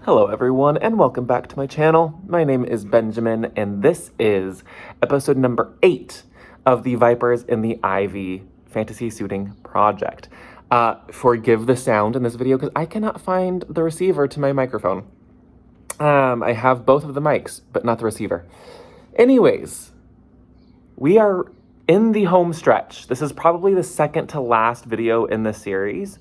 Hello everyone and welcome back to my channel. My name is Benjamin and this is episode number 8 of the Vipers in the Ivy fantasy suiting project. Forgive the sound in this video because I cannot find the receiver to my microphone. I have both of the mics, but not the receiver. Anyways, we are in the home stretch. This is probably the second to last video in this series.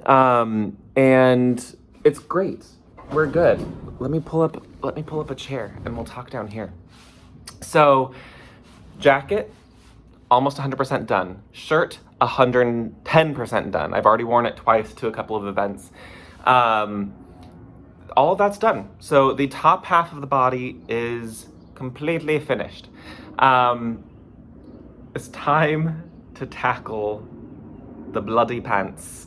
And it's great. We're good. Let me pull up a chair and we'll talk down here. So, jacket, almost 100% done. Shirt, 110% done. I've already worn it twice to a couple of events. All of that's done. So the top half of the body is completely finished. It's time to tackle the bloody pants.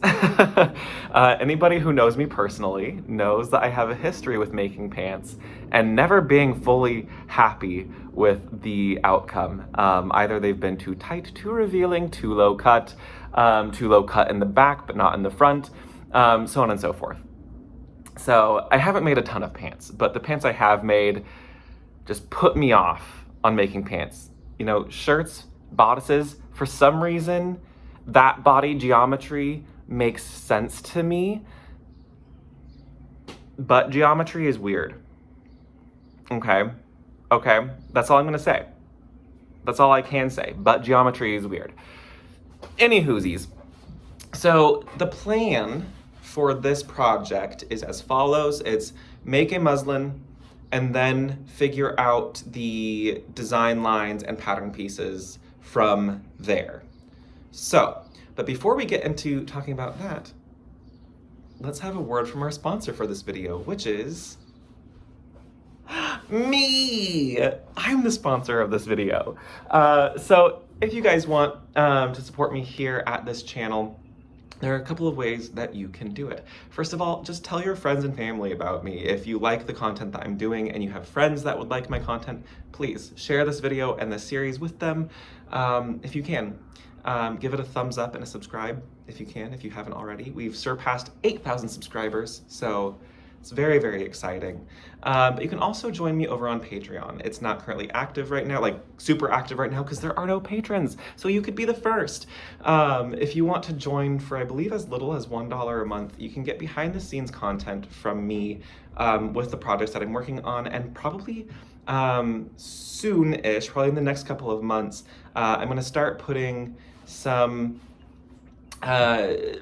Anybody who knows me personally knows that I have a history with making pants and never being fully happy with the outcome. Either they've been too tight, too revealing, too low cut in the back but not in the front, so on and so forth. So I haven't made a ton of pants, but the pants I have made just put me off on making pants. You know, shirts, bodices, for some reason, that body geometry makes sense to me. Butt geometry is weird. Okay, that's all I'm gonna say. That's all I can say. Butt geometry is weird. Anywhoosies. So the plan for this project is as follows. It's make a muslin and then figure out the design lines and pattern pieces from there. So, but before we get into talking about that, let's have a word from our sponsor for this video, which is me. I'm the sponsor of this video. So if you guys want to support me here at this channel, there are a couple of ways that you can do it. First of all, just tell your friends and family about me. If you like the content that I'm doing and you have friends that would like my content, please share this video and this series with them if you can. Give it a thumbs up and a subscribe if you can, if you haven't already. We've surpassed 8,000 subscribers, so it's very, very exciting. But you can also join me over on Patreon. It's not currently active right now, like super active right now, because there are no patrons, so you could be the first. If you want to join for, I believe, as little as $1 a month, you can get behind the scenes content from me with the projects that I'm working on, and probably soon-ish, probably in the next couple of months, I'm gonna start putting some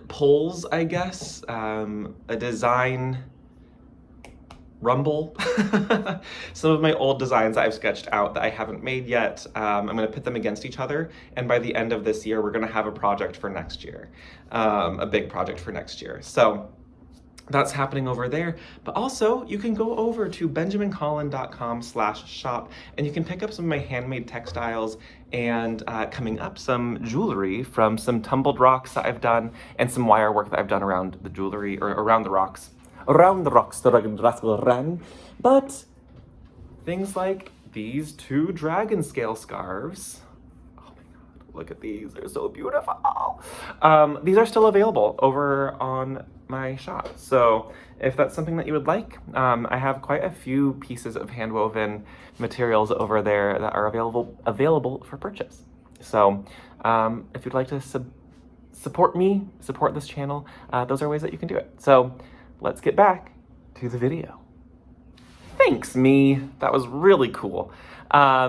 polls, I guess, a design rumble. Some of my old designs that I've sketched out that I haven't made yet, I'm gonna pit them against each other, and by the end of this year, we're gonna have a project for next year, a big project for next year. So that's happening over there. But also, you can go over to benjamincollin.com/shop and you can pick up some of my handmade textiles and coming up, some jewelry from some tumbled rocks that I've done and some wire work that I've done around the jewelry, or around the rocks that I can run. But things like these 2 dragon scale scarves. Oh my God, look at these, they're so beautiful. These are still available over on my shop. So if that's something that you would like, I have quite a few pieces of handwoven materials over there that are available for purchase. So if you'd like to support me, support this channel, those are ways that you can do it. So let's get back to the video. Thanks, me. That was really cool. All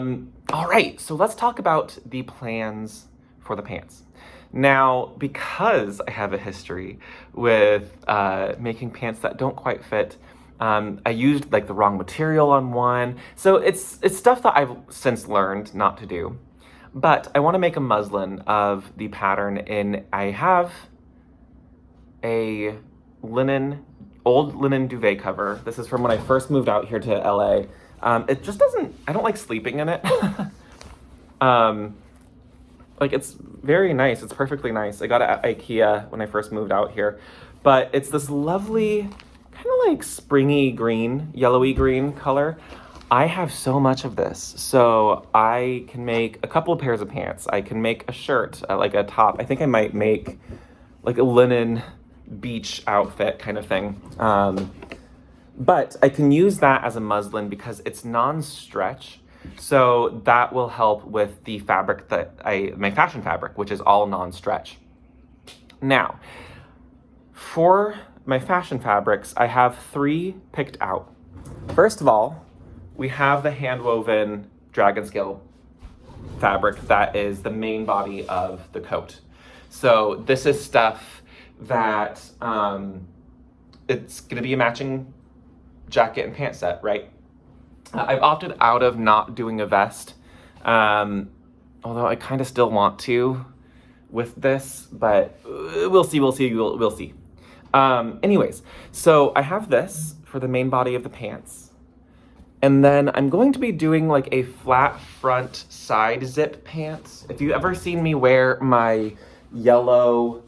right, so let's talk about the plans for the pants. Now, because I have a history with making pants that don't quite fit, I used like the wrong material on one. So it's stuff that I've since learned not to do. But I want to make a muslin of the pattern in, I have a old linen duvet cover. This is from when I first moved out here to LA. It just doesn't, I don't like sleeping in it. Like, it's very nice. It's perfectly nice. I got it at IKEA when I first moved out here. But it's this lovely, kind of like springy green, yellowy green color. I have so much of this. So I can make a couple of pairs of pants. I can make a shirt, like a top. I think I might make like a linen beach outfit kind of thing. But I can use that as a muslin because it's non-stretch. So that will help with the fabric my fashion fabric, which is all non-stretch. Now, for my fashion fabrics, I have 3 picked out. First of all, we have the hand-woven dragon scale fabric that is the main body of the coat. So this is stuff that it's gonna be a matching jacket and pant set, right? I've opted out of not doing a vest, although I kind of still want to with this, but we'll see. Anyways, so I have this for the main body of the pants. And then I'm going to be doing like a flat front side zip pants. If you've ever seen me wear my yellow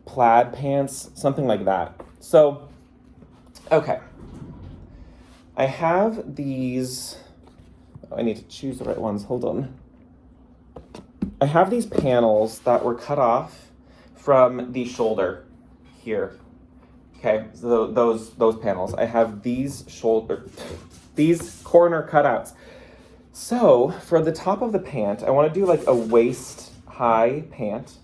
plaid pants, something like that. So, okay. I have these, I need to choose the right ones, hold on. I have these panels that were cut off from the shoulder here. Okay, so those panels. I have these these corner cutouts. So for the top of the pant, I want to do like a waist high pant.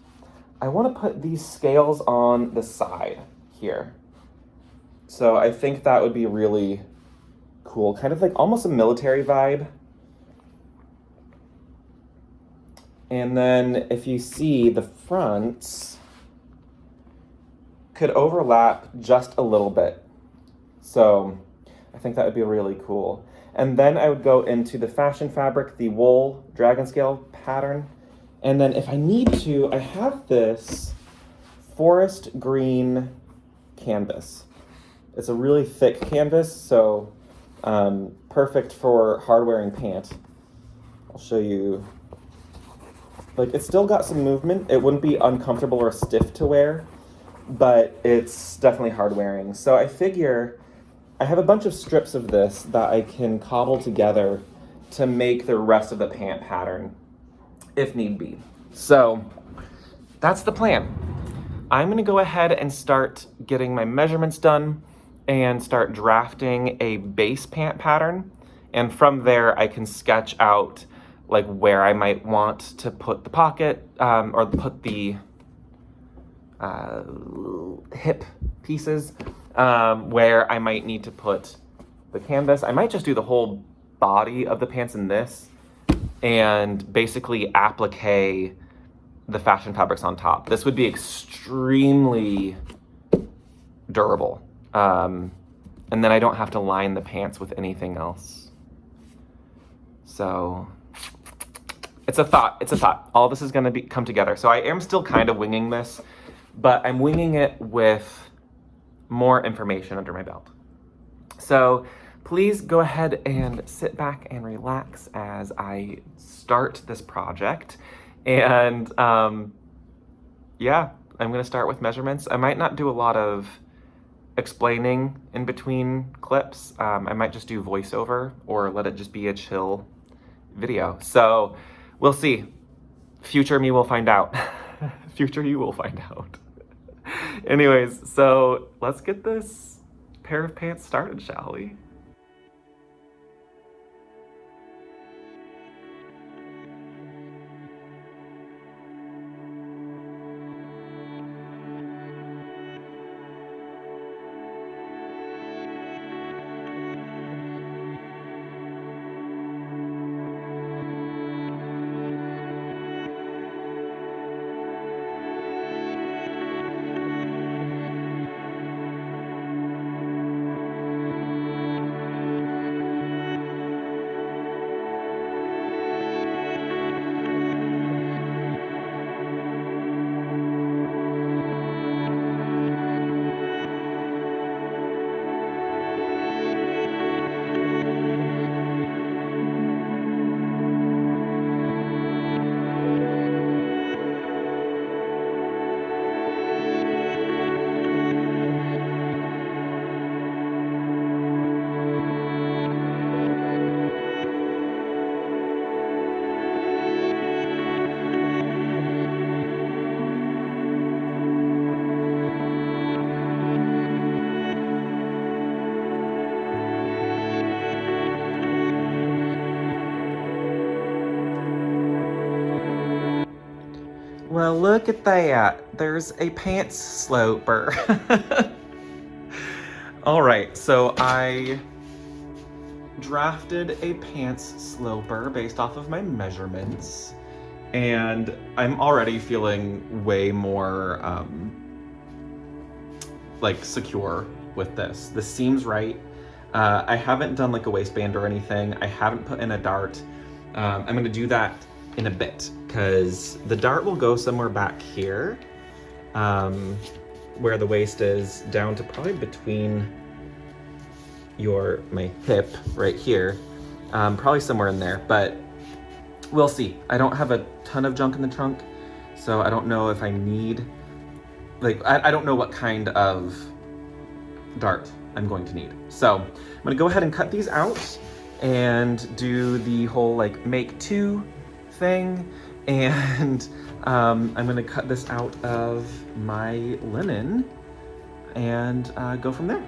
I want to put these scales on the side here. So I think that would be really cool, kind of like almost a military vibe. And then if you see, the fronts could overlap just a little bit. So I think that would be really cool. And then I would go into the fashion fabric, the wool dragon scale pattern. And then if I need to, I have this forest green canvas. It's a really thick canvas, so perfect for hard wearing pant. I'll show you. Like, it's still got some movement. It wouldn't be uncomfortable or stiff to wear, but it's definitely hard wearing. So I figure I have a bunch of strips of this that I can cobble together to make the rest of the pant pattern, if need be. So that's the plan. I'm gonna go ahead and start getting my measurements done and start drafting a base pant pattern. And from there, I can sketch out like where I might want to put the pocket or put the hip pieces, where I might need to put the canvas. I might just do the whole body of the pants in this and basically applique the fashion fabrics on top. This would be extremely durable. And then I don't have to line the pants with anything else. So it's a thought. All this is gonna come together. So I am still kind of winging this, but I'm winging it with more information under my belt. So please go ahead and sit back and relax as I start this project. And yeah, I'm gonna start with measurements. I might not do a lot of explaining in between clips. I might just do voiceover or let it just be a chill video. So we'll see. Future me will find out. Future you will find out. Anyways, so let's get this pair of pants started, shall we? Well, look at that. There's a pants sloper. All right, so I drafted a pants sloper based off of my measurements, and I'm already feeling way more like secure with this. This seems right. I haven't done like a waistband or anything. I haven't put in a dart. I'm gonna do that in a bit because the dart will go somewhere back here where the waist is, down to probably between my hip right here, probably somewhere in there, but we'll see. I don't have a ton of junk in the trunk, so I don't know if I need, like, I don't know what kind of dart I'm going to need. So I'm gonna go ahead and cut these out and do the whole like make two thing, and I'm gonna cut this out of my linen and go from there.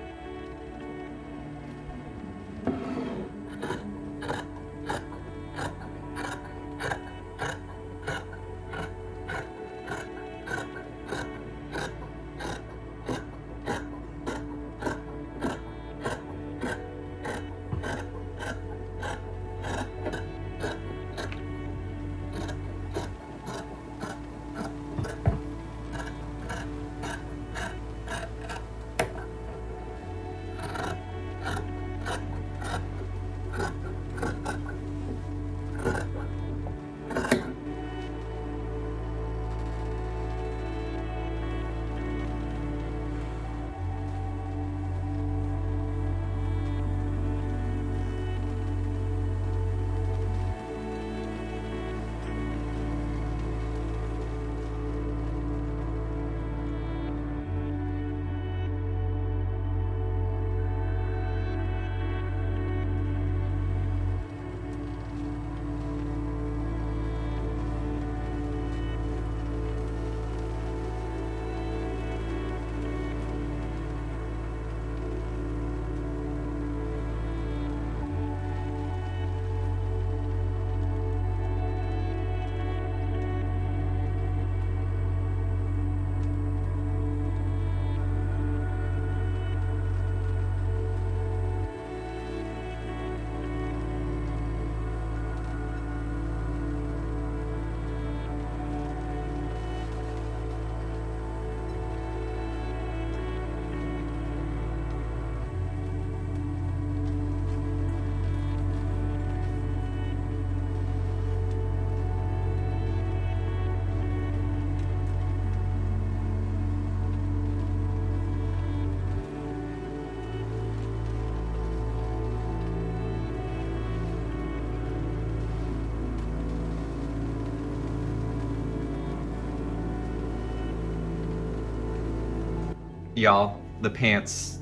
Y'all, the pants.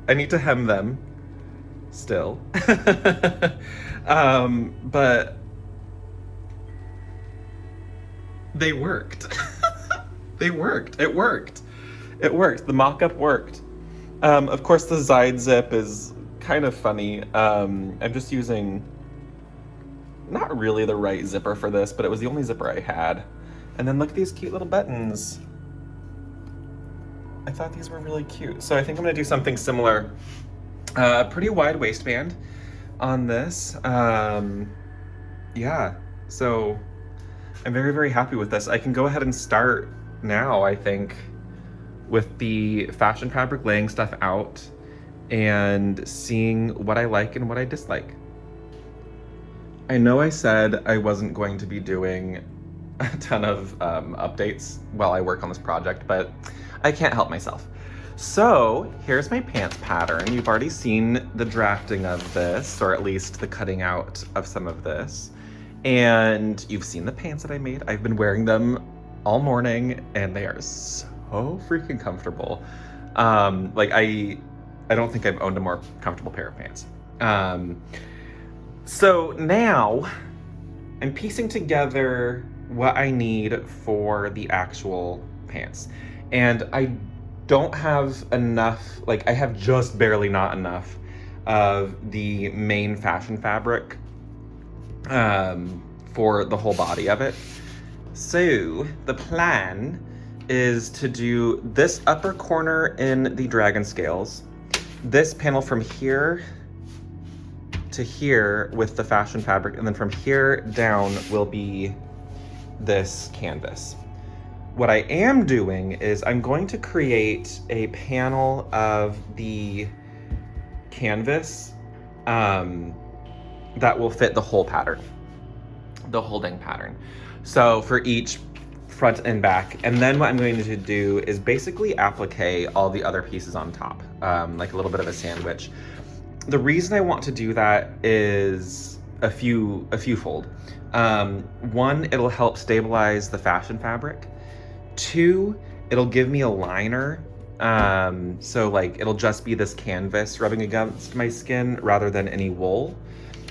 I need to hem them still. But they worked. They worked. It worked. It worked. The mock-up worked. Of course, the side zip is kind of funny. I'm just using not really the right zipper for this, but it was the only zipper I had. And then look at these cute little buttons. I thought these were really cute. So I think I'm gonna do something similar. A pretty wide waistband on this. Yeah, so I'm very, very happy with this. I can go ahead and start now, I think, with the fashion fabric, laying stuff out and seeing what I like and what I dislike. I know I said I wasn't going to be doing a ton of updates while I work on this project, but I can't help myself. So here's my pants pattern. You've already seen the drafting of this, or at least the cutting out of some of this. And you've seen the pants that I made. I've been wearing them all morning and they are so freaking comfortable. Like I don't think I've owned a more comfortable pair of pants. So now I'm piecing together what I need for the actual pants. And I don't have enough, like I have just barely not enough of the main fashion fabric for the whole body of it. So the plan is to do this upper corner in the dragon scales, this panel from here to here with the fashion fabric, and then from here down will be this canvas. What I am doing is I'm going to create a panel of the canvas that will fit the whole pattern, the whole dang pattern. So for each front and back, and then what I'm going to do is basically applique all the other pieces on top, like a little bit of a sandwich. The reason I want to do that is a few fold. One, it'll help stabilize the fashion fabric. Two, it'll give me a liner. So like it'll just be this canvas rubbing against my skin rather than any wool.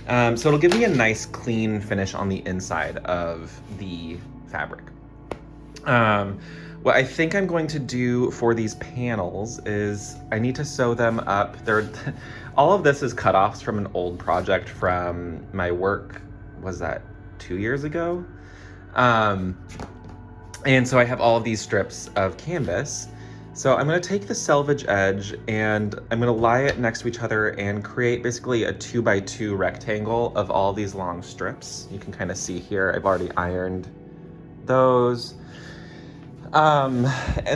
So it'll give me a nice clean finish on the inside of the fabric. What I think I'm going to do for these panels is I need to sew them up. All of this is cutoffs from an old project from my work, was that 2 years ago? And so I have all of these strips of canvas. So I'm gonna take the selvage edge and I'm gonna lie it next to each other and create basically a 2x2 rectangle of all these long strips. You can kind of see here, I've already ironed those. And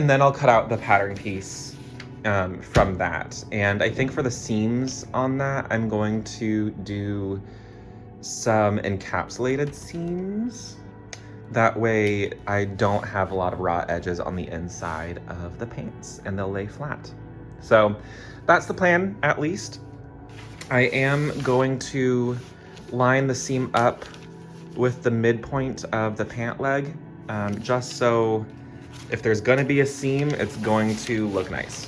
then I'll cut out the pattern piece from that. And I think for the seams on that, I'm going to do some encapsulated seams. That way I don't have a lot of raw edges on the inside of the pants and they'll lay flat. So that's the plan, at least. I am going to line the seam up with the midpoint of the pant leg, just so if there's gonna be a seam, it's going to look nice.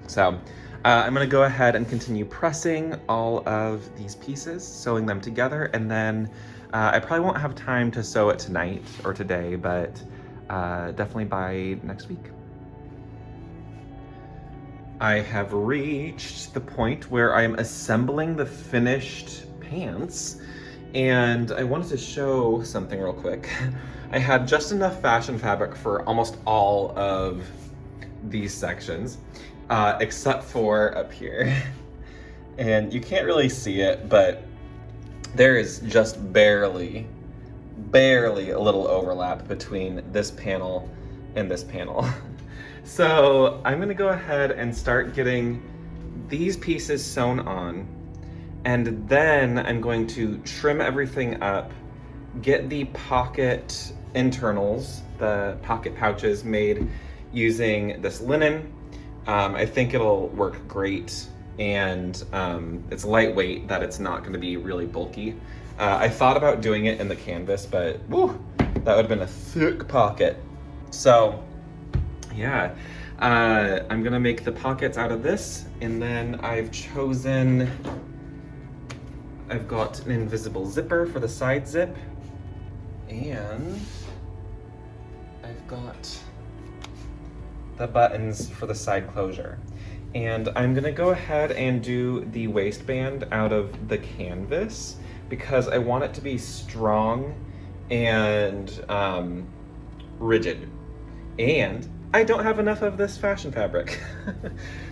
So I'm gonna go ahead and continue pressing all of these pieces, sewing them together, and then I probably won't have time to sew it tonight or today, but definitely by next week. I have reached the point where I am assembling the finished pants, and I wanted to show something real quick. I had just enough fashion fabric for almost all of these sections, except for up here. And you can't really see it, but there is just barely a little overlap between this panel and this panel. So I'm gonna go ahead and start getting these pieces sewn on, and then I'm going to trim everything up, get the pocket internals, the pocket pouches made using this linen. I think it'll work great, and it's lightweight, that it's not going to be really bulky. I thought about doing it in the canvas, but woo, that would have been a thick pocket. So yeah, I'm gonna make the pockets out of this, and then I've got an invisible zipper for the side zip, and I've got the buttons for the side closure. And I'm gonna go ahead and do the waistband out of the canvas because I want it to be strong and rigid. And I don't have enough of this fashion fabric.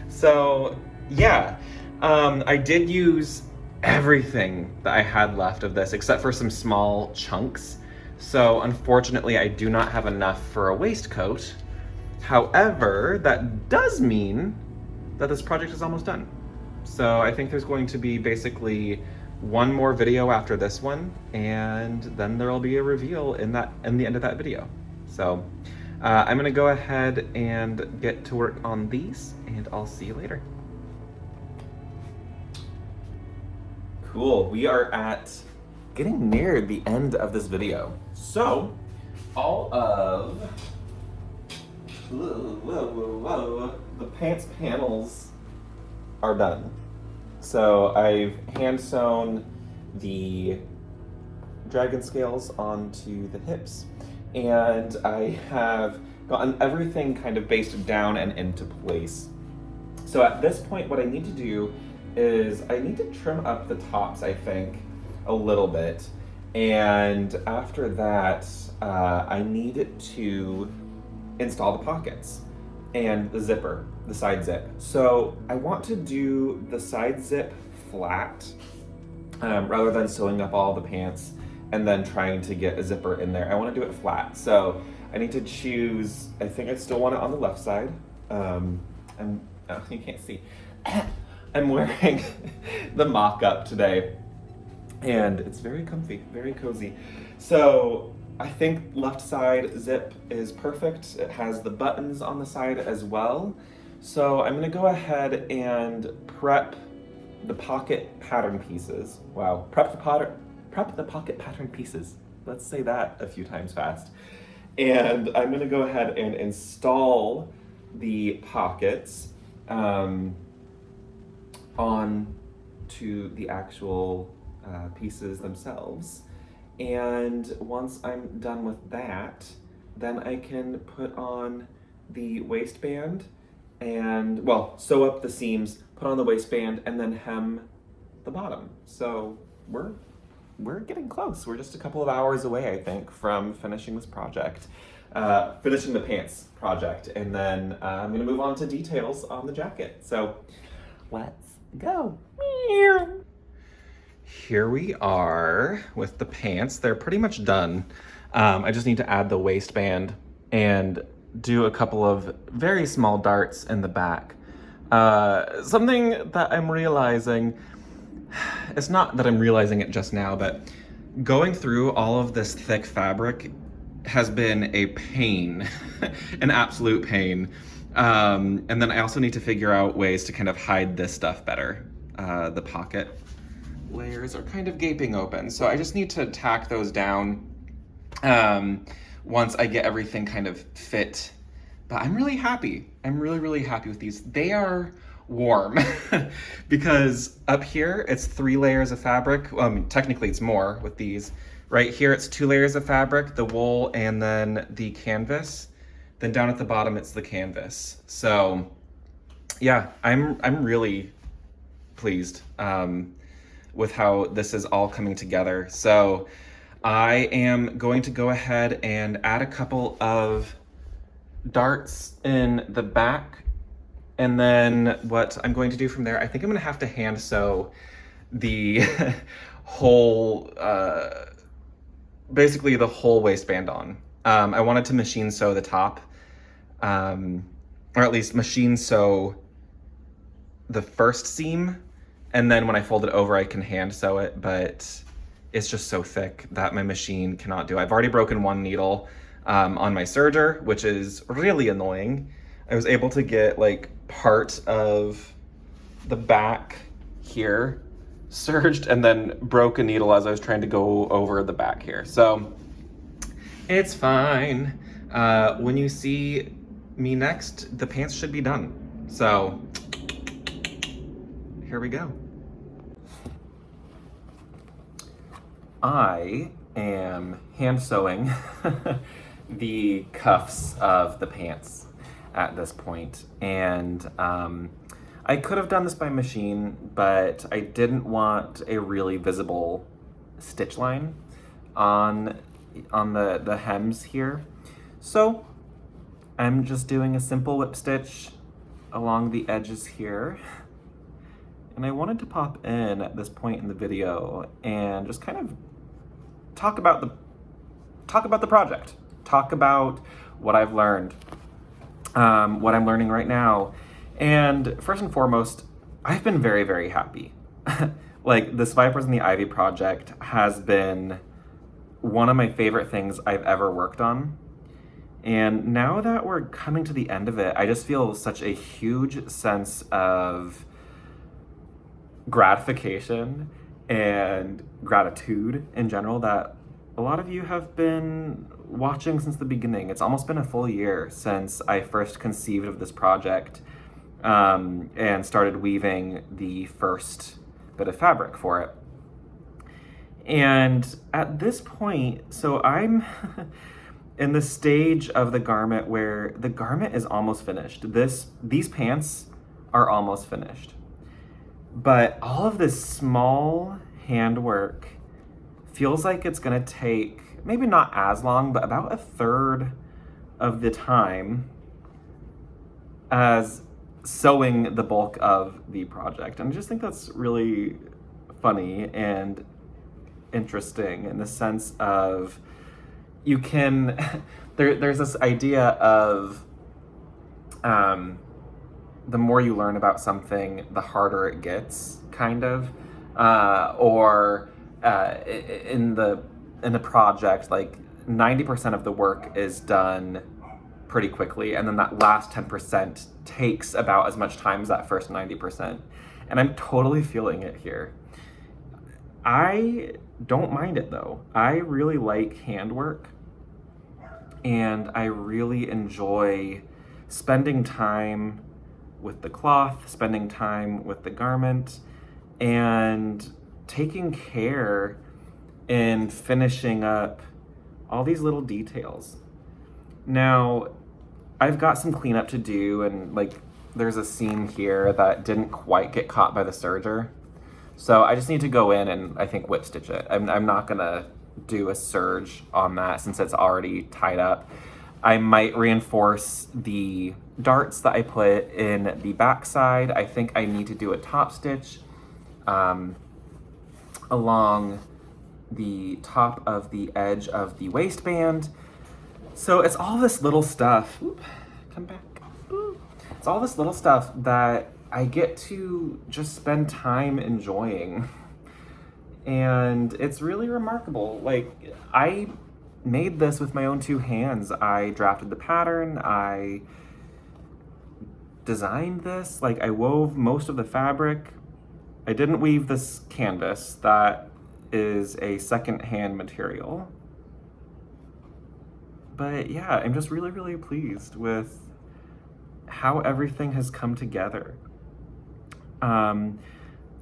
So yeah, I did use everything that I had left of this except for some small chunks. So unfortunately, I do not have enough for a waistcoat. However, that does mean that this project is almost done. So I think there's going to be basically one more video after this one, and then there'll be a reveal in the end of that video. So I'm gonna go ahead and get to work on these, and I'll see you later. Cool, we are getting near the end of this video. So all of the pants panels are done. So I've hand sewn the dragon scales onto the hips, and I have gotten everything kind of basted down and into place. So at this point, what I need to do is I need to trim up the tops, I think, a little bit. And after that, I need to install the pockets and the zipper, the side zip. So I want to do the side zip flat rather than sewing up all the pants and then trying to get a zipper in there. I want to do it flat. So I need to choose, I think I still want it on the left side. Oh, you can't see. I'm wearing the mock-up today and it's very comfy, very cozy. So I think left side zip is perfect. It has the buttons on the side as well. So I'm gonna go ahead and prep the pocket pattern pieces. Wow, prep the pocket pattern pieces. Let's say that a few times fast. And I'm gonna go ahead and install the pockets on to the actual pieces themselves. And once I'm done with that, then I can put on the waistband and, well, sew up the seams, put on the waistband, and then hem the bottom. So we're getting close. We're just a couple of hours away, I think, from finishing this project, finishing the pants project, and then I'm gonna move on to details on the jacket. So let's go. Here we are with the pants. They're pretty much done. I just need to add the waistband and do a couple of very small darts in the back. Something that I'm realizing, it's not that I'm realizing it just now, but going through all of this thick fabric has been a pain, an absolute pain. And then I also need to figure out ways to kind of hide this stuff better. The pocket layers are kind of gaping open, so I just need to tack those down once I get everything kind of fit. But I'm really happy. I'm really happy with these. They are warm because up here it's 3 layers of fabric. Well, I mean, technically it's more with these. Right here it's 2 layers of fabric, the wool and then the canvas. Then down at the bottom it's the canvas. So yeah, I'm really pleased with how this is all coming together. So I am going to go ahead and add a couple of darts in the back. And then what I'm going to do from there, I think I'm gonna have to hand sew the whole, basically the whole waistband on. I wanted to machine sew the top, or at least machine sew the first seam. And then when I fold it over, I can hand sew it, but it's just so thick that my machine cannot do. I've already broken 1 needle on my serger, which is really annoying. I was able to get like part of the back here serged and then broke a needle as I was trying to go over the back here. So it's fine. When you see me next, the pants should be done. So here we go. I am hand sewing the cuffs of the pants at this point. And I could have done this by machine, but I didn't want a really visible stitch line on the hems here. So I'm just doing a simple whip stitch along the edges here. And I wanted to pop in at this point in the video and just kind of talk about the project, talk about what I've learned, what I'm learning right now. And first and foremost, I've been very happy. Like, this Vipers in the Ivy project has been one of my favorite things I've ever worked on. And now that we're coming to the end of it, I just feel such a huge sense of gratification and gratitude in general that a lot of you have been watching since the beginning. It's almost been a full year since I first conceived of this project and started weaving the first bit of fabric for it. And at this point, so I'm in the stage of the garment where the garment is almost finished. These pants are almost finished. But all of this small handwork feels like it's gonna take maybe not as long, but about a third of the time as sewing the bulk of the project. And I just think that's really funny and interesting in the sense of you can, there's this idea of the more you learn about something, the harder it gets, kind of. In the project, like 90% of the work is done pretty quickly, and then that last 10% takes about as much time as that first 90%. And I'm totally feeling it here. I don't mind it though. I really like handwork, and I really enjoy spending time with the cloth, spending time with the garment, and taking care in finishing up all these little details. Now, I've got some cleanup to do, and like there's a seam here that didn't quite get caught by the serger. So I just need to go in and I think whip stitch it. I'm not gonna do a serge on that since it's already tied up. I might reinforce the darts that I put in the backside. I think I need to do a top stitch along the top of the edge of the waistband. So it's all this little stuff. Oop, come back. Ooh. It's all this little stuff that I get to just spend time enjoying. And it's really remarkable. Like, I made this with my own two hands. I drafted the pattern, I designed this, like I wove most of the fabric. I didn't weave this canvas, that is a second-hand material. But yeah, I'm just really, really pleased with how everything has come together.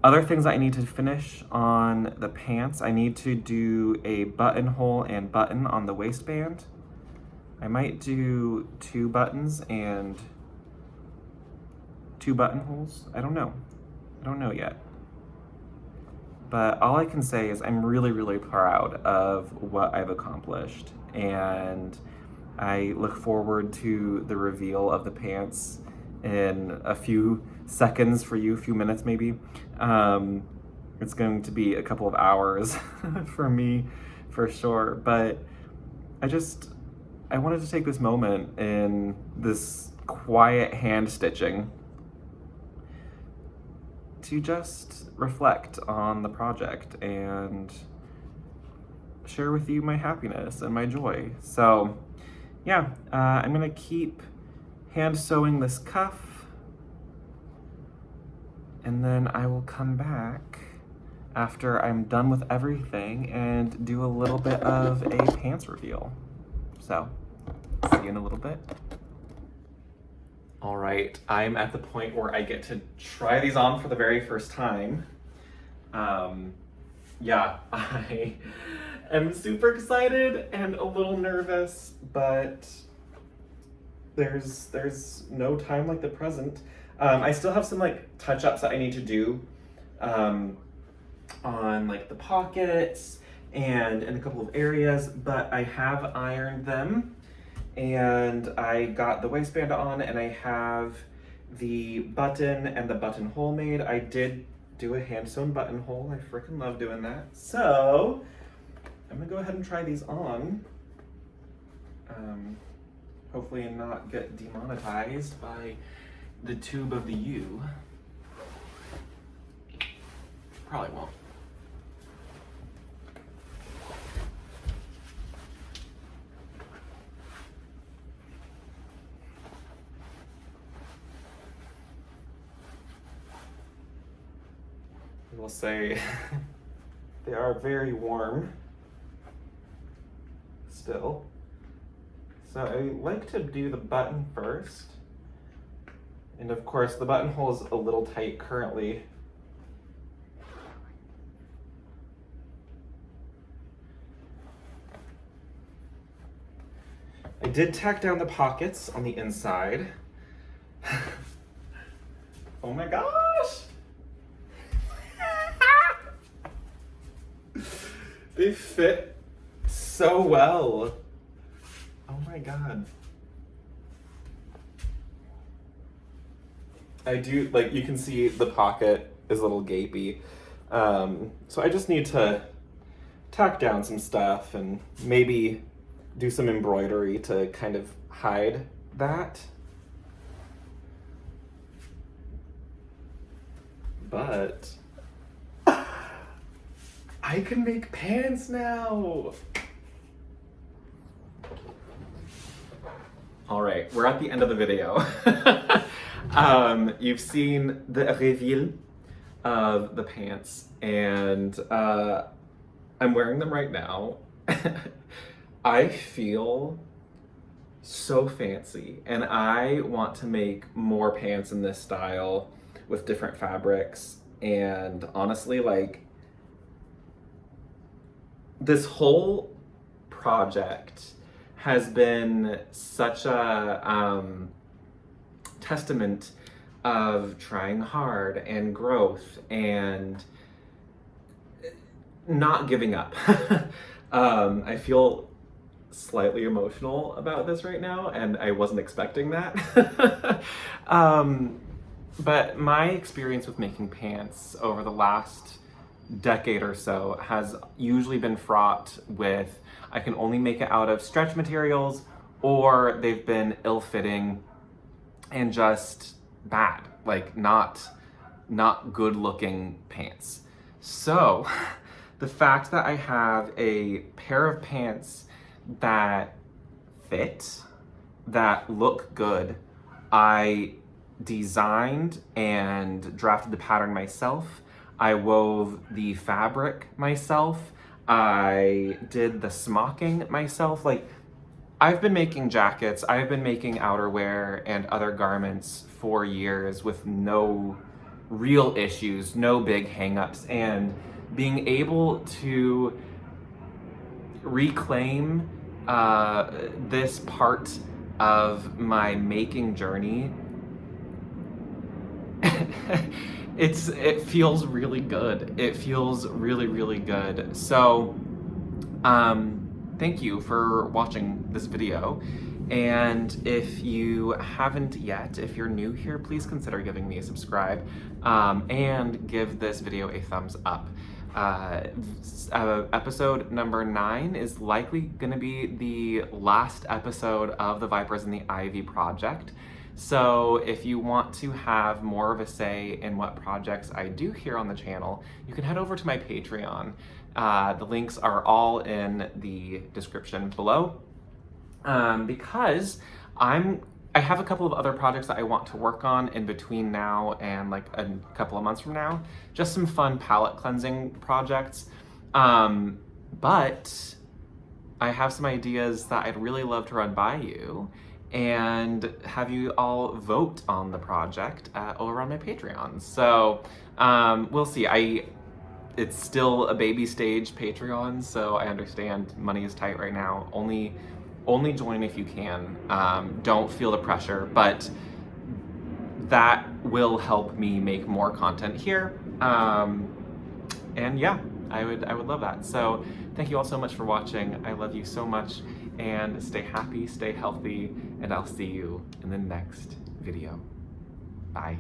Other things I need to finish on the pants, I need to do a buttonhole and button on the waistband. I might do 2 buttons and 2 buttonholes. I don't know yet. But all I can say is I'm really, really proud of what I've accomplished. And I look forward to the reveal of the pants in a few seconds for you, a few minutes maybe. It's going to be a couple of hours for me, for sure. But I wanted to take this moment in this quiet hand stitching to just reflect on the project and share with you my happiness and my joy. So yeah, I'm gonna keep hand sewing this cuff, and then I will come back after I'm done with everything and do a little bit of a pants reveal. So, see you in a little bit. All right, I'm at the point where I get to try these on for the very first time. Yeah, I am super excited and a little nervous, but there's no time like the present. I still have some like touch-ups that I need to do on like the pockets and in a couple of areas, but I have ironed them and I got the waistband on and I have the button and the buttonhole made. I did do a hand-sewn buttonhole. I freaking love doing that. So I'm gonna go ahead and try these on. Hopefully not get demonetized by the tube of the U. Probably won't. I will say they are very warm still. So I like to do the button first. And of course the buttonhole is a little tight currently. I did tack down the pockets on the inside. Oh my gosh! They fit so well. Oh my god. I do, like, you can see the pocket is a little gapey. So I just need to tack down some stuff and maybe do some embroidery to kind of hide that. But I can make pants now. All right, we're at the end of the video. You've seen the reveal of the pants, and I'm wearing them right now. I feel so fancy, and I want to make more pants in this style with different fabrics. And honestly, like, this whole project has been such a testament of trying hard and growth and not giving up. I feel slightly emotional about this right now, and I wasn't expecting that. But my experience with making pants over the last decade or so has usually been fraught with, I can only make it out of stretch materials, or they've been ill-fitting and just bad, like not good looking pants. So the fact that I have a pair of pants that fit, that look good, I designed and drafted the pattern myself, I wove the fabric myself, I did the smocking myself. Like, I've been making jackets, I've been making outerwear and other garments for years with no real issues, no big hangups, and being able to reclaim this part of my making journey, it feels really good. It feels really, really good. So, thank you for watching this video. And if you haven't yet, if you're new here, please consider giving me a subscribe, and give this video a thumbs up. Episode number 9 is likely gonna be the last episode of the Vipers in the Ivy project. So if you want to have more of a say in what projects I do here on the channel, you can head over to my Patreon. The links are all in the description below. Because I have a couple of other projects that I want to work on in between now and like a couple of months from now. Just some fun palette cleansing projects. But I have some ideas that I'd really love to run by you and have you all vote on the project over on my Patreon. So we'll see. It's still a baby stage Patreon, so I understand money is tight right now. Only join if you can. Don't feel the pressure, but that will help me make more content here. And yeah, I would love that. So thank you all so much for watching. I love you so much, and stay happy, stay healthy, and I'll see you in the next video. Bye.